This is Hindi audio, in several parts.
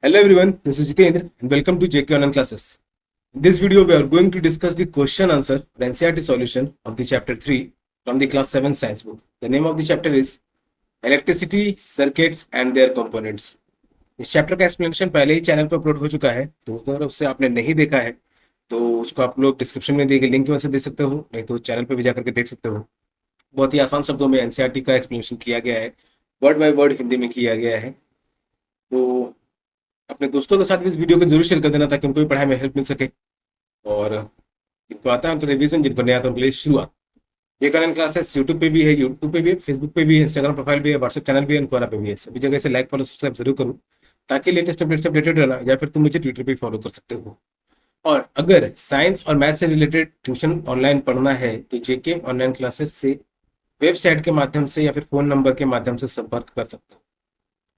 Hello everyone, this is Jitendra and welcome to JK Online Classes. In this video, we are going to discuss the question answer or NCERT solution of the chapter 3 from the class 7 science book. The name of the chapter is Electricity, Circuits and Their Components. इस चैप्टर का एक्सप्लेनेशन पहले ही चैनल पर अपलोड हो चुका है, तो अगर उससे आपने नहीं देखा है तो उसको आप लोग डिस्क्रिप्शन में दिए गए लिंक की वजह से देख सकते हो, नहीं तो चैनल पर भी जाकर के देख सकते हो। बहुत ही आसान शब्दों में एनसीईआरटी का एक्सप्लेनेशन किया गया है, वर्ड बाय वर्ड हिंदी में किया गया है। तो अपने दोस्तों के साथ भी इस वीडियो को जरूर शेयर कर देना ताकि उनको भी पढ़ाई में हेल्प मिल सके। और जिनको आता है उनको रिवीजन, जिनको नहीं आता उनके लिए शुरुआत। ये ऑनलाइन क्लासेस यूट्यूब पे भी है, यूट्यूब पे भी है, फेसबुक पे भी है, इंस्टाग्राम प्रोफाइल भी है, व्हाट्सएप चैनल भी है, इनको पे भी है। सभी जगह से लाइक फॉलो सब्सक्राइब जरूर करूँ ताकि लेटेस्ट अपडेट से अपडेटेड रहना, या फिर तुम मुझे ट्विटर पे फॉलो कर सकते हो। और अगर साइंस और मैथ से रिलेटेड ट्यूशन ऑनलाइन पढ़ना है तो जेके ऑनलाइन क्लासेस से वेबसाइट के माध्यम से या फिर फोन नंबर के माध्यम से संपर्क कर सकते हो।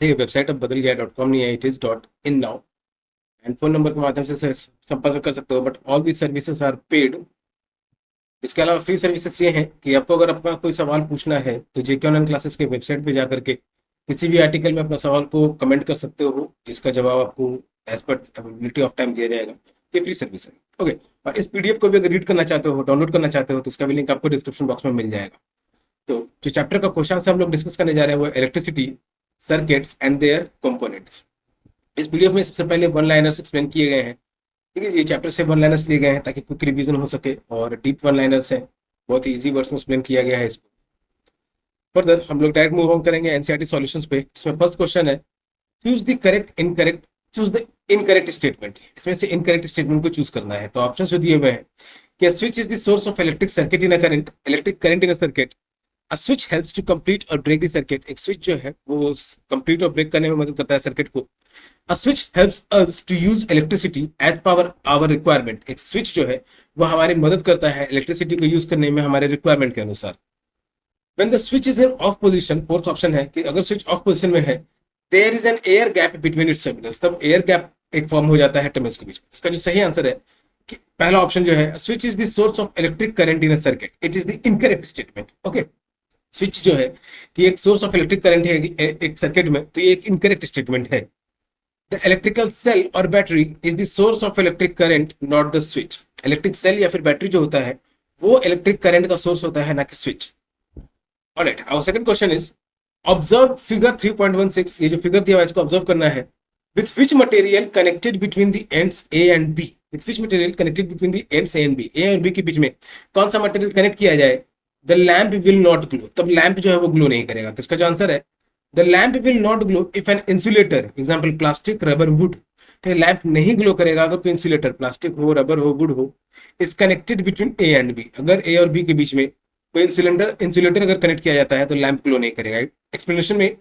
ठीक है, वेबसाइट अब बदल गया, .com नहीं है, it is .in now. And phone number के माध्यम से संपर्क कर सकते हो, but all the services are paid. इसके अलावा फ्री सर्विसेज ये हैं कि आपको अगर अपना कोई सवाल पूछना है तो जेके ऑनलाइन क्लासेस के वेबसाइट पे जाकर के किसी भी आर्टिकल में अपना सवाल को कमेंट कर सकते हो, जिसका जवाब आपको as per availability of time दिया जाएगा। ये फ्री सर्विस है। ओके, और इस पीडीएफ को भी अगर रीड करना चाहते हो, डाउनलोड करना चाहते हो, तो इसका भी लिंक आपको डिस्क्रिप्शन बॉक्स में मिल जाएगा। तो जो चैप्टर का क्वेश्चन से हम लोग डिस्कस करने जा रहे हैं वो electricity, circuits and there components. इस पीडीएफ में सबसे पहले वन लाइनर्स एक्सप्लेन किए गए हैं। ठीक है, ये चैप्टर से वन लाइनर्स लिए गए हैं ताकि क्विक रिवीजन हो सके, और डीप वन लाइनर्स हैं, बहुत ही इजी वर्ड्स में एक्सप्लेन किया गया है इसको। फर्दर हम लोग डायरेक्ट मूव ऑन करेंगे एनसीईआरटी सॉल्यूशंस पे। इसमें फर्स्ट क्वेश्चन है, चूज द इनकरेक्ट स्टेटमेंट। इसमें से इनकरेक्ट स्टेटमेंट को चूज करना है। तो ऑप्शन जो दिए हुए हैं कि switch is the source of electric circuit in a current, electric current in a circuit. A switch helps to complete or break the circuit. एक स्विच जो है वो कंप्लीट और ब्रेक करने में मदद करता है सर्किट को। A switch helps us to use electricity as power our requirement. एक स्विच जो है वो हमारी मदद करता है इलेक्ट्रिसिटी को यूज करने में हमारे रिक्वायरमेंट के अनुसार। When the switch is in off position, fourth option है कि अगर स्विच ऑफ पोजिशन में है, there is an air gap between its terminals, तब एयर गैप एक फॉर्म हो जाता है टर्मिनल्स के बीच में। इसका जो सही आंसर है कि पहला ऑप्शन जो है, switch is the source of electric current in a circuit, it is the incorrect statement. Okay, switch जो है कि एक सोर्स ऑफ इलेक्ट्रिक करंट है एक सर्किट में, तो ये एक इनकरेक्ट स्टेटमेंट है। द इलेक्ट्रिकल सेल और battery is the source of electric current, not the switch. Electric cell या फिर बैटरी जो होता है वो इलेक्ट्रिक करंट का सोर्स होता है, ना कि switch. Alright, our second question is, observe figure 3.16। ये जो फिगर दिया हुआ है इसको ऑब्जर्व करना है। With which material connected between the ends A and B. With which material connected between the ends A and B, A और बी के बीच में कौन सा मटेरियल कनेक्ट किया जाए, the lamp will not glow, तब लैम्प जो है वो ग्लो नहीं करेगा। तो इसका जो आंसर है, the lamp will not glow if an insulator, example plastic, rubber, wood. तो लैम्प नहीं ग्लो करेगा अगर कोई इंसुलेटर, प्लास्टिक हो, रबर हो, वुड हो, is connected between A and B. अगर ए और बी के बीच में कोई इंसुलेटर अगर कनेक्ट किया जाता है तो लैम्प ग्लो नहीं करेगा। एक्सप्लेनेशन में,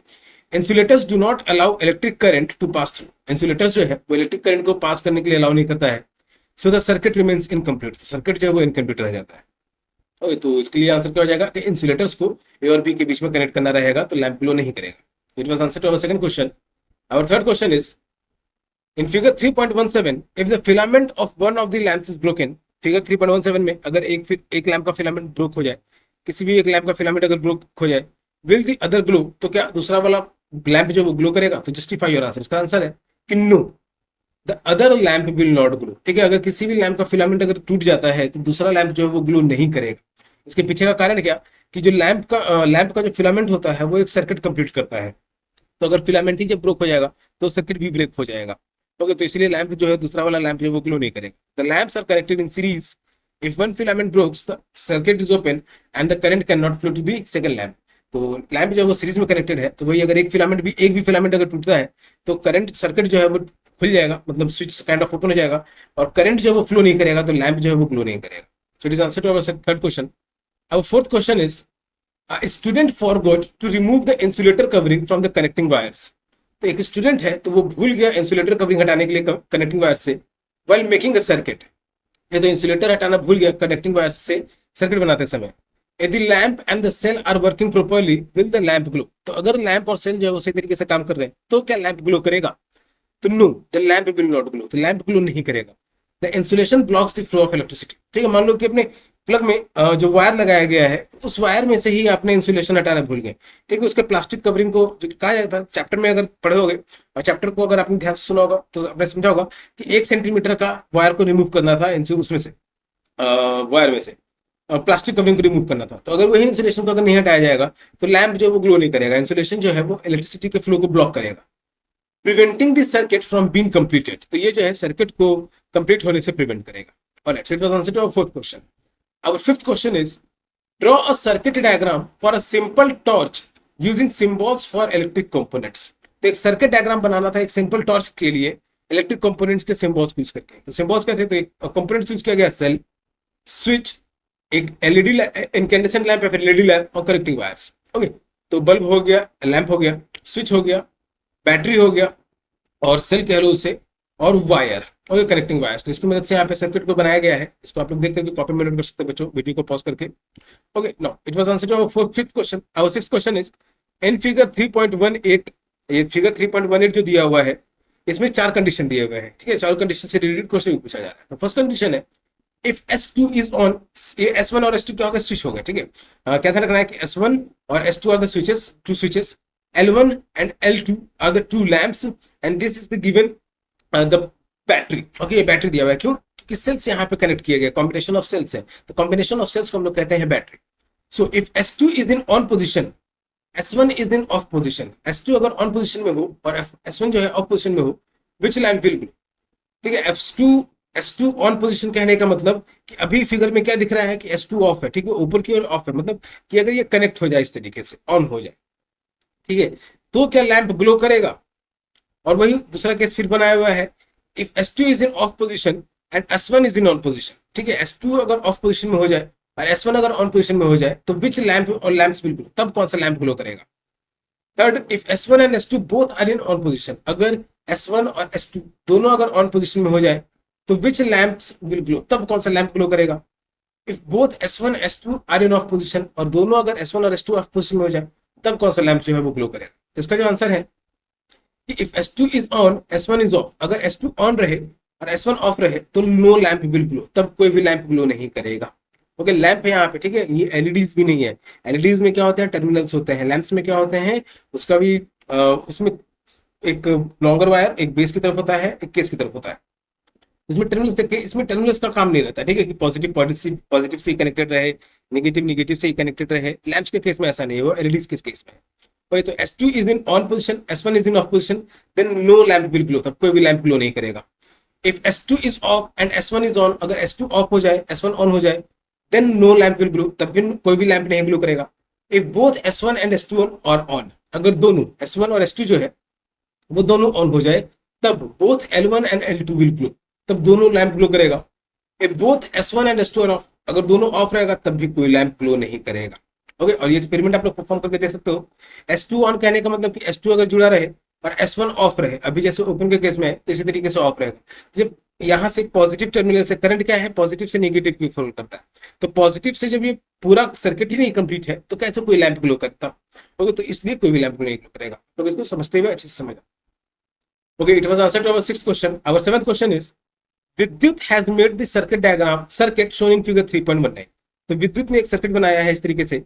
insulators do not allow electric current to pass through. Insulators जो है वो इलेक्ट्रिक करंट को पास करने के लिए अलाउ नहीं करता है। So the circuit remains incomplete, circuit जो है वो इनकम्प्लीट रह जाता है। तो इसके लिए आंसर क्या हो जाएगा कि इंसुलेटर्स को ए और बी के बीच में कनेक्ट करना रहेगा तो लैम्प ग्लो नहीं करेगा। It was answer to our second question. Our third question is, in figure 3.17 if the filament of one of the lamps is broken. Figure 3.17 में अगर एक लैम्प का फिलामेंट ब्रोक हो जाए, किसी भी एक लैम्प का फिलामेंट अगर ब्रोक हो जाए, विल द अदर ग्लो, तो क्या दूसरा वाला लैम्प जो वो ग्लो करेगा। तो जस्टिफाई योर आंसर। इसका आंसर है कि no, the other lamp will not glow. ठीक है, अगर किसी भी लैम्प का फिलामेंट अगर टूट जाता है तो दूसरा लैम्प जो है वो ग्लो नहीं करेगा। इसके पीछे का कारण क्या कि जो लैम्प का जो फिलामेंट होता है वो एक सर्किट कंप्लीट करता है। तो अगर फिलामेंट ही जब ब्रोक हो जाएगा तो सर्किट भी ब्रेक हो जाएगा। ओके, तो इसलिए लैम्प जो है दूसरा वाला लैम्प जो है वो ग्लो नहीं करेगा। The lamps are connected in series, if one filament breaks the circuit is open and the current can not flow to the second lamp. तो लैम्प जो है वो सीरीज में कनेक्टेड है, तो वही अगर एक भी फिलामेंट अगर टूटता है तो करंट सर्किट जो है वो खुल जाएगा, मतलब स्विच काइंड ऑफ ओपन हो जाएगा, और करंट जो है वो फ्लो नहीं करेगा, तो लैम्प जो है वो ग्लो नहीं करेगा। So it is answer to our third question. Our fourth question is, a student forgot to remove the insulator covering from the connecting wires. तो एक स्टूडेंट है तो वो भूल गया इंसुलेटर कवरिंग हटाने के लिए कनेक्टिंग वायर से, while making a circuit। ये तो इंसुलेटर हटाना भूल गया कनेक्टिंग वायर से सर्किट बनाते समय। If the lamp and the cell are working properly, will the lamp glow? तो अगर लैंप और सेल जो है वो सही तरीके से काम कर रहे हैं तो क्या लैंप ग्लो करेगा। तो no, the lamp will not glow, तो लैंप ग्लो नहीं करेगा। The insulation blocks the flow of electricity. ठीक है, मान लो कि अपने प्लग में जो वायर लगाया गया है उस वायर में से ही आपने इंसुलेशन हटाना भूल गए, ठीक है। उसके प्लास्टिक कवरिंग को जो कहा जाता है चैप्टर में अगर पढ़े होगे और चैप्टर को अगर आपने ध्यान से सुना होगा तो आपने समझा होगा कि 1 सेंटीमीटर का वायर को रिमूव करना था इनसे, उसमें से वायर में से प्लास्टिक कवरिंग को रिमूव करना था। तो अगर वही इंसुलेशन को अगर नहीं हटाया जाएगा तो लैंप जो है वो ग्लो नहीं करेगा, इंसुलेशन जो है वो इलेक्ट्रिसिटी के फ्लो को ब्लॉक करेगा, preventing this circuit from being completed. तो ये जो है सर्किट को कंप्लीट होने से प्रिवेंट करेगा। Alright, so it was answer to our fourth question. Our fifth question is draw a circuit diagram for a simple torch using symbols for electric components. तो एक सर्किट डायग्राम बनाना था एक सिंपल टॉर्च के लिए इलेक्ट्रिक कंपोनेंट्स के सिंबल्स यूज करके। तो सिंबल्स क्या थे, तो एक कंपोनेंट्स यूज किया गया सेल, स्विच, एक एलईडी इनकैंडेसेंट लैंप या फिर एलईडी लैंप और कनेक्टिंग वायर्स। ओके, तो बल्ब हो गया, लैंप हो गया, स्विच हो गया, बैटरी हो गया और सेल कह लो उसे, और वायर और कनेक्टिंग वायर्स। तो इसकी मदद से यहाँ पे सर्किट को बनाया गया है। इसको आप लोग देख करके कॉपी में नोट कर सकते हैं बच्चों, वीडियो को पॉज करके। Okay, now it was answer to our fifth question. Our sixth question is in figure 3.18, ये फिगर 3.18 जो दिया हुआ है इसमें 4 कंडीशन दिए हुए हैं, ठीक है। 4 कंडीशन से रिलेटेड क्वेश्चन पूछा जा रहा है। तो फर्स्ट कंडीशन है इफ S2 इज ऑन, ये S1 और S2 क्या होगा, स्विच होगा, ठीक है। क्या ध्यान रखना है कि S1 और S2 are the switches, two switches, L1 and L2 are the two lamps and this is the given the battery। Okay, ये बैटरी दिया हुआ है, क्यों, क्योंकि सेल्स यहाँ पे कनेक्ट किए गए, कॉम्बिनेशन ऑफ सेल्स है, तो कॉम्बिनेशन ऑफ सेल्स को हम लोग कहते हैं battery. So if S2 is in on position, S1 is in of position, S2 अगर ऑन पोजिशन में हो और S1 जो है ऑफ पोजिशन में हो, विच लैम्प विल ग्लो, ठीक है। S2 ऑन पोजीशन कहने का मतलब कि अभी फिगर में क्या दिख रहा है कि S2 ऑफ है, ठीक है, ऊपर की ओर ऑफ है, मतलब कि अगर ये कनेक्ट हो जाए इस तरीके से, ऑन हो जाए, ठीक है, तो क्या लैंप ग्लो करेगा। और वही दूसरा केस फिर बनाया हुआ है, if S2 is in off position and S1 is in on position, ठीक है, S2 अगर ऑफ पोजीशन में हो जाए और S1 अगर ऑन पोजीशन में हो जाए तो विच लैंप और लैंप्स विल ग्लो, तब कौन सा लैंप ग्लो करेगा। Third, if S1 and S2 both are in on position, अगर S1 और S2 दोनों अगर ऑन पोजीशन में हो जाए तो विच लैंप्स विल ग्लो, तब कौन सा लैंप ग्लो करेगा। If both S1 S2 are in off position, और दोनों अगर S1 और S2 ऑफ पोजीशन में हो जाए तब कौन सा लैंप जो है वो ग्लो करेगा। तो इसका जो आंसर है कि if S2 is on S1 is of, अगर S2 ऑन रहे और S1 ऑफ रहे तो नो लैंप विल ग्लो, तब कोई भी लैंप ग्लो नहीं करेगा। ओके, लैंप है यहाँ पे, ठीक है, ये एलईडीज भी नहीं है। एलईडीज में क्या होते हैं, टर्मिनल्स होते हैं, लैंप्स में क्या होते हैं, उसका भी उसमें एक लॉन्गर वायर एक बेस की तरफ होता है, एक केस की तरफ होता है। इसमें टर्मिनल्स का काम नहीं रहता, ठीक है, कि पॉजिटिव पॉजिटिव पॉजिटिव से ही कनेक्टेड रहे, नेगेटिव नेगेटिव से ही कनेक्टेड रहे। लैंप्स के केस में ऐसा नहीं है, वो एलईडीज के केस में है। तो S2 is in on position, S1 is in off position, then no lamp will glow, तब कोई भी लैंप ग्लो नहीं करेगा। If S2 is off and S1 is on, अगर S2 ऑफ हो जाए S1 ऑन हो जाए then no lamp will glow, तब भी कोई भी लैंप नहीं ग्लो करेगा। If both S1 and S2 are on, अगर दोनों S1 और S2 जो है वो दोनों ऑन हो जाए तब both L1 and L2 will glow, तब दोनों लैंप ग्लो करेगा। If both S1 and S2 are off, अगर दोनों ऑफ रहेगा तब भी कोई लैंप ग्लो नहीं करेगा। ओके, और ये एक्सपेरिमेंट आप लोग परफॉर्म करके देख सकते हो। S2 ऑन कहने का मतलब कि S2 अगर जुड़ा रहे और S1 ऑफ रहे, अभी जैसे ओपन के केस में है तो इसी तरीके से ऑफ रहेगा। जब यहाँ से पॉजिटिव टर्मिनल से करंट क्या है, पॉजिटिव से नेगेटिव की फ्लो करता है, तो पॉजिटिव से जब ये पूरा सर्किट ही नहीं कंप्लीट है तो कैसे कोई लैंप ग्लो करता। ओके, तो इसलिए कोई भी लैंप नहीं ग्लो करेगा। तो इसको समझते हुए अच्छे से समझा। Okay, it was answer to our sixth question. Our seventh question is Vidyut has made the circuit diagram circuit shown in figure 3.19। तो विद्युत ने एक सर्किट बनाया है इस तरीके से,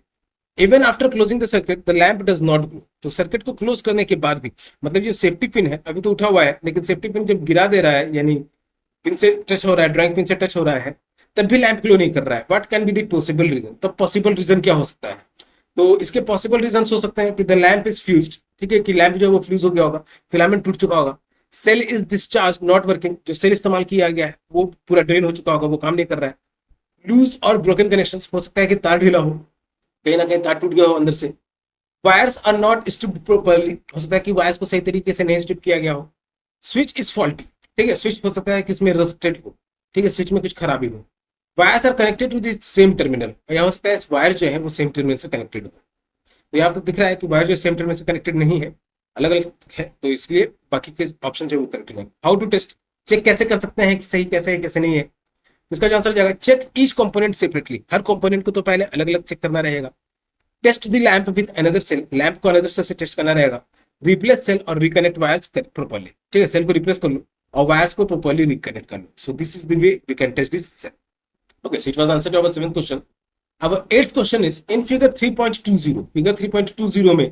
even after closing the circuit the lamp does not glow. तो सर्किट को क्लोज करने के बाद भी, मतलब ये सेफ्टी पिन है, अभी तो उठा हुआ है, लेकिन सेफ्टी पिन जब गिरा दे रहा है, यानी पिन से टच हो रहा है, ड्राइंग पिन से टच हो रहा है, तब भी लैंप ग्लो नहीं कर रहा है। What can be the possible reason, तब पॉसिबल रीजन क्या हो सकता है। तो इसके पॉसिबल रीजन हो सकते हैं कि द लैंप इज फ्यूज्ड, ठीक है, कि लैंप जो है वो फ्यूज हो गया होगा, फिलामेंट टूट चुका होगा। Cell is discharge not working, जो सेल इस्तेमाल किया गया है वो पूरा ड्रेन हो चुका होगा, वो काम नहीं कर रहा है। लूज और ब्रोकन कनेक्शन, हो सकता है कि तार ढीला हो, कहीं ना कहीं तार टूट गया हो अंदर से। Wires are not stripped properly, हो सकता है कि वायर्स को सही तरीके से नहीं स्ट्रिप किया गया हो। स्विच इज फॉल्टी, ठीक है, स्विच हो सकता है कि इसमें रस्टेड हो, ठीक है, स्विच में कुछ खराबी हो। Wires are connected to the same terminal, यहाँ हो सकता है वायर जो है वो सेम टर्मिनल से कनेक्टेड हो। तो यहाँ तो दिख रहा है कि वायर जो सेम टर्मिनल से कनेक्टेड नहीं है, अलग अलग है, तो इसलिए बाकी के ऑप्शन जो है वो करेक्ट है। हाउ टू टेस्ट, चेक कैसे कर सकते हैं कि सही कैसे है कैसे नहीं है। इसका जो आंसर जाएगा चेक ईच कंपोनेंट सेपरेटली, हर कंपोनेंट को तो पहले अलग अलग चेक करना रहेगा। Test the lamp with another cell, lamp को अनदर सेल से टेस्ट करना रहेगा। रिप्लेस सेल और रिकनेक्ट वायर्स प्रॉपर्ली, ठीक है, सेल को रिप्लेस कर लो और वायर्स को प्रॉपर्ली रिकनेक्ट कर लो। So this is the way we can test this cell. Okay, so it was answer to our seventh question. Our eighth question is in figure 3.20. Figure 3.20 में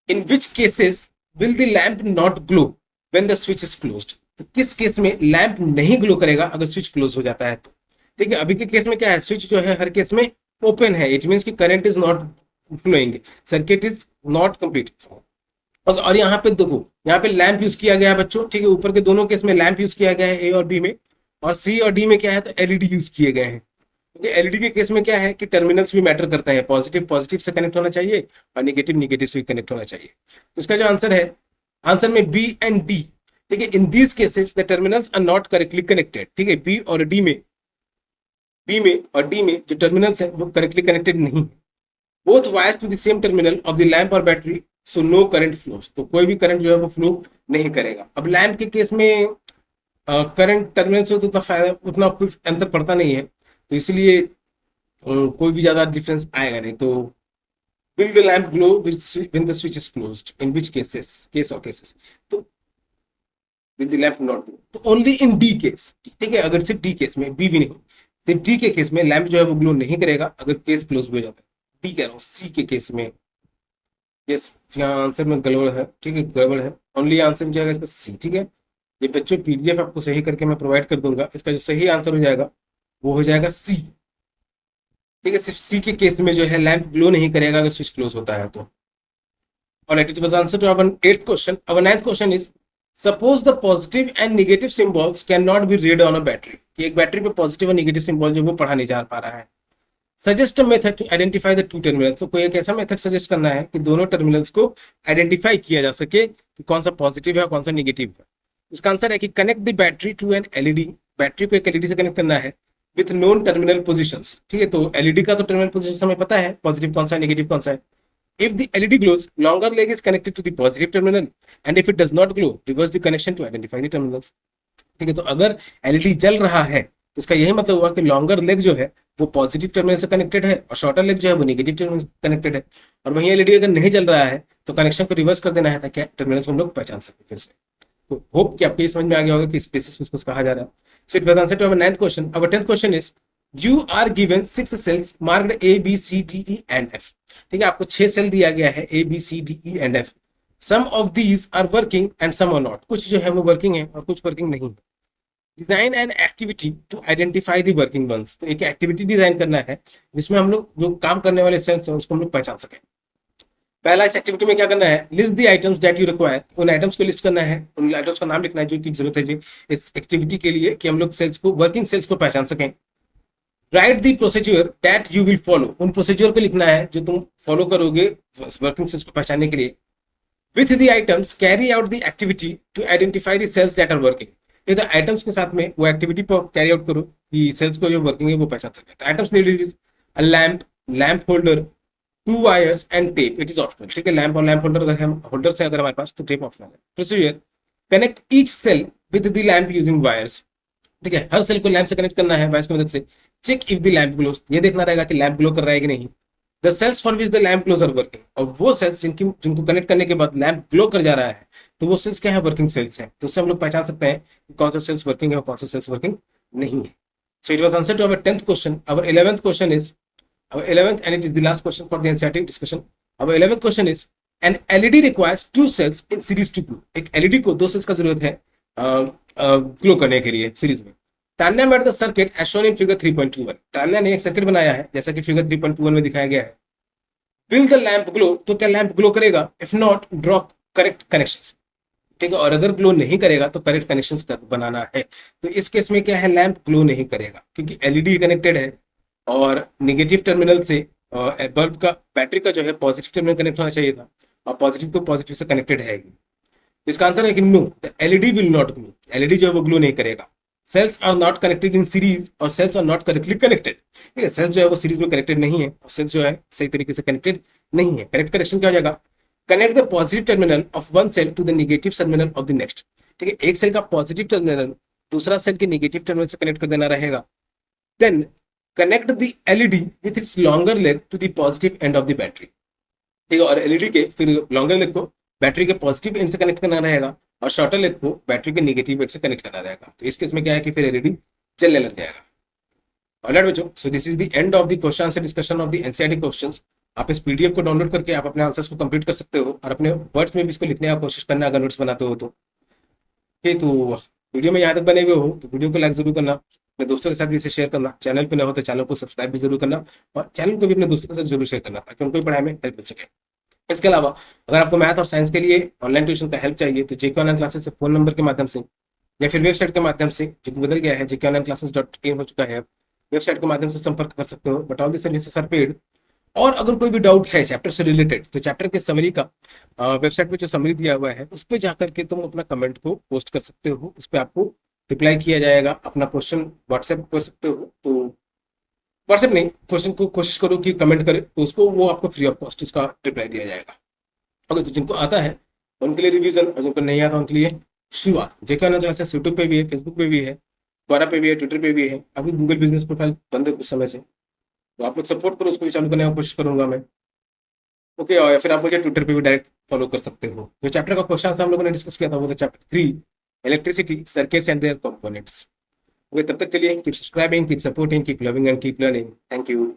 in which cases will the lamp not glow when the switch is closed? तो किस केस में लैंप नहीं ग्लो करेगा अगर स्विच क्लोज हो जाता है तो? ठीक है, अभी के केस में क्या है, स्विच जो है हर केस में ओपन है, इट मीन्स कि current is not flowing, circuit is not complete. और यहाँ पे देखो, यहाँ पे लैंप यूज किया गया है बच्चों, ठीक है, ऊपर के दोनों केस में लैंप यूज किया गया है ए और बी में, और सी और डी में क्या है तो एलईडी यूज किए गए हैं। क्योंकि एलईडी के केस में क्या है कि टर्मिनल्स भी मैटर करता है, पॉजिटिव पॉजिटिव से कनेक्ट होना चाहिए और नेगेटिव नेगेटिव से कनेक्ट होना चाहिए। तो इसका जो आंसर है, आंसर में बी एंड डी, ठीक है, in these cases the terminals are not correctly connected. ठीक है, बी और डी में, बी में और डी में जो टर्मिनल्स है वो करेक्टली कनेक्टेड नहीं है। Both wires to the same terminal of the lamp और battery, so no current flows, तो कोई भी करंट जो है वो फ्लो नहीं करेगा। अब लैंप के केस में करंट टर्मिनल से तो उतना फायदा, उतना कुछ अंतर पड़ता नहीं है, तो इसलिए कोई भी ज्यादा डिफरेंस आएगा नहीं। तो will the lamp glow when the switch is closed, in which cases, case or cases, तो will the lamp not glow, तो ओनली इन डी केस। ठीक है, अगर सिर्फ डी केस में, बी भी नहीं, सिर्फ डी के केस में लैंप जो है वो ग्लो नहीं करेगा अगर केस क्लोज हो जाता है। डी कह रहा हूँ, सी के केस में, यस, यहाँ आंसर में गड़बड़ है, ठीक है, गड़बड़ है, ओनली आंसर हो जाएगा इसका सी। ठीक है, ये बच्चों पीडीएफ आपको सही करके मैं प्रोवाइड कर दूंगा, इसका जो सही आंसर हो जाएगा वो हो जाएगा सी। ठीक है, सिर्फ सी के केस में जो है लैंप ग्लो नहीं करेगा अगर स्विच क्लोज होता है तो। और it was answer to our eighth question. Our ninth question is suppose the positive and negative symbols can not be read on a battery, कि एक बैटरी पे पॉजिटिव और नेगेटिव सिंबल जो वो पढ़ा नहीं जा पा रहा है। Suggest a method to identify the two terminals, तो कोई एक ऐसा मेथड सजेस्ट करना है कि दोनों टर्मिनल्स को आइडेंटिफाई किया जा सके कि कौन सा पॉजिटिव है और कौन सा नेगेटिव है। इसका आंसर है कि connect the battery to an LED, battery को एक एलईडी से कनेक्ट करना है विथ नोन टर्मिनल पोजिशंस। ठीक है, तो एलईडी का तो टर्मिनल पोजिशन हमें पता है, पॉजिटिव कौन सा है नेगेटिव कौन सा है। If the LED glows, longer leg is connected to the positive terminal, and if it does not glow, reverse the connection to identify the terminals. ठीक है, तो अगर एलईडी जल रहा है तो इसका यही मतलब हुआ कि लॉन्गर लेग जो है वो पॉजिटिव टर्मिनल से कनेक्टेड है और शॉर्टर लेग जो है वो नेगेटिव टर्मिनल से कनेक्टेड है। और वहीं एलईडी अगर नहीं जल रहा है तो कनेक्शन को रिवर्स कर देना है ताकि टर्मिनल्स को हम लोग पहचान सके फिर से। तो होप कि आपको ये समझ में आ गया होगा कि इस बेसिस पे इसको कहा जा रहा है। So it was answer to our ninth question. Our 10th question is you are given 6 cells marked A, B, C, D, E and F। ठीक है, आपको 6 सेल दिया गया है A, B, C, D, E and F। Some of these are working and some are not। कुछ जो है वो वर्किंग है और कुछ वर्किंग नहीं है। Design an activity to identify the working ones, तो एक एक्टिविटी डिजाइन करना है जिसमें हम लोग जो काम करने वाले सेल्स हैं उसको हम लोग पहचान सकें। पहला इस एक्टिविटी में क्या करना है, list the items that you require, उन आइटम्स को लिस्ट करना है, उन आइटम्स का नाम लिखना है जो की जरूरत है जी इस एक्टिविटी के लिए कि हम लोग सेल्स को, वर्किंग सेल्स को पहचान सकें। Right the procedure that you will follow, उन प्रोसीजर को लिखना है जो तुम फॉलो करोगे वर्किंग सेल्स को पहचानने के लिए। With the items carry out the activity to identify the cells that are working, ये तो आइटम्स के साथ में वो एक्टिविटी को कैरी आउट करो कि सेल्स को जो वर्किंग है वो पहचान सके। तो items needed is a lamp, lamp holder, 2 wires and tape, it is optional. ठीक है, लैंप और लैंप होल्डर अगर हम होल्डर से अगर हमारे पास तो टेप ऑप्शनल है। Procedure connect each cell with the lamp using wires, ठीक है, हर सेल को लैंप से कनेक्ट करना है वायर्स की मदद से। Check if the lamp glows, ये देखना रहेगा कि लैंप ग्लो कर रहा है कि नहीं। The cells for which the lamp glows are working, और वो सेल्स जिनको कनेक्ट करने के बाद लैंप ग्लो कर जा रहा है तो वो सेल्स क्या है, वर्किंग सेल्स हैं। तो उससे हम लोग पहचान सकते हैं कि कौन सा सेल्स वर्किंग है और कौन सा सेल्स वर्किंग नहीं है। So it was answer to our 10th question. Our 11th question is, our 11th and it is the last question for the NCERT discussion. Our 11th question is an LED requires 2 cells in series to glow, एक LED को 2 सेल्स का जरूरत है ग्लो करने के लिए सीरीज में। Tanya made the circuit as shown in figure 3.21, Tanya ने एक सर्किट बनाया है जैसा कि फिगर 3.21 में दिखाया गया है। विल द लैंप ग्लो, तो क्या लैंप ग्लो करेगा? If not draw correct connections, ठीक है, और अगर ग्लो नहीं करेगा तो करेक्ट कनेक्शंस बनाना है। तो इस केस में क्या है, लैंप ग्लो नहीं करेगा क्योंकि एलईडी कनेक्टेड है और नेगेटिव टर्मिनल से बल्ब का, बैटरी का जो है पॉजिटिव टर्मिनल कनेक्ट होना चाहिए था और पॉजिटिव तो पॉजिटिव से कनेक्टेड है। इसका आंसर है कि no, the LED will not glow, LED जो है वो ग्लो नहीं करेगा। Cells are not connected in series और cells are not correctly connected, ठीक है, सेल्स जो है वो सीरीज में कनेक्टेड नहीं है और सेल्स जो है सही तरीके से कनेक्टेड नहीं है। करेक्ट कनेक्शन क्या हो जाएगा, connect the positive terminal of one cell to the negative terminal of the next, ठीक है, एक सेल का पॉजिटिव टर्मिनल दूसरा सेल के नेगेटिव टर्मिनल से कनेक्ट कर देना रहेगा। Then connect the LED with its longer leg to the positive end of the battery, ठीक है, और एलईडी के फिर लॉन्गर लेग को बैटरी के पॉजिटिव एंड से कनेक्ट करना रहेगा और शॉर्टर लेग को बैटरी के नेगेटिव एंड से कनेक्ट करना रहेगा। तो इस केस में क्या है कि फिर एलईडी जलने लग जाएगा। ऑलराइट बच्चों, सो this is the end of the question answer discussion of the NCERT questions. आप इस पीडीएफ को डाउनलोड करके आप अपने आंसर्स को कंप्लीट कर सकते हो और अपने वर्ड्स में भी इसको लिखने की कोशिश करना अगर नोट्स बनाते हो तो। ठीक, तो वीडियो में यहाँ तक बने हुए हो तो वीडियो को लाइक जरूर करना, अपने दोस्तों के साथ भी इसे शेयर करना, चैनल पे न हो तो चैनल को सब्सक्राइब भी जरूर करना और चैनल को भी अपने दोस्तों के साथ जरूर शेयर करना ताकि उनको भी पढ़ाई में हेल्प मिल सके। इसके अलावा अगर आपको मैथ और साइंस के लिए ऑनलाइन ट्यूशन का हेल्प चाहिए तो जेके ऑनलाइन क्लासेस से फोन नंबर के माध्यम से या फिर वेबसाइट के माध्यम से, जो कि बदल गया है, जेके ऑनलाइन क्लासेस .in हो चुका है, वेबसाइट के माध्यम से संपर्क कर सकते हो। But all the services are paid. और अगर कोई भी डाउट है चैप्टर से रिलेटेड तो चैप्टर के समरी का वेबसाइट पे जो समरी दिया हुआ है उस पर जाकर के तुम अपना कमेंट को पोस्ट कर सकते हो, उस पर आपको रिप्लाई किया जाएगा। अपना क्वेश्चन व्हाट्सएप कर सकते हो, तो व्हाट्सएप नहीं, क्वेश्चन को कोशिश करो कि कमेंट करे तो उसको वो आपको फ्री ऑफ कॉस्ट उसका रिप्लाई दिया जाएगा। ओके, तो जिनको आता है उनके लिए रिवीजन और जिनको नहीं आता उनके लिए शुरुआत। जेके ऑनलाइन क्लासेस यूट्यूब पे भी है, फेसबुक पे भी है, क्वारा पे भी है, ट्विटर पे भी है। अभी गूगल बिजनेस प्रोफाइल बंद है कुछ समय से, तो आप लोग सपोर्ट करो, उसको भी चालू करने की कोशिश करूंगा मैं। ओके, और या फिर आप मुझे ट्विटर पे भी डायरेक्ट फॉलो कर सकते हो। जो चैप्टर का क्वेश्चन हम लोगों ने डिस्कस किया था वो था chapter 3, electricity circuits and there components. Okay, तब तक के लिए keep subscribing, keep supporting, keep loving and keep learning. Thank you.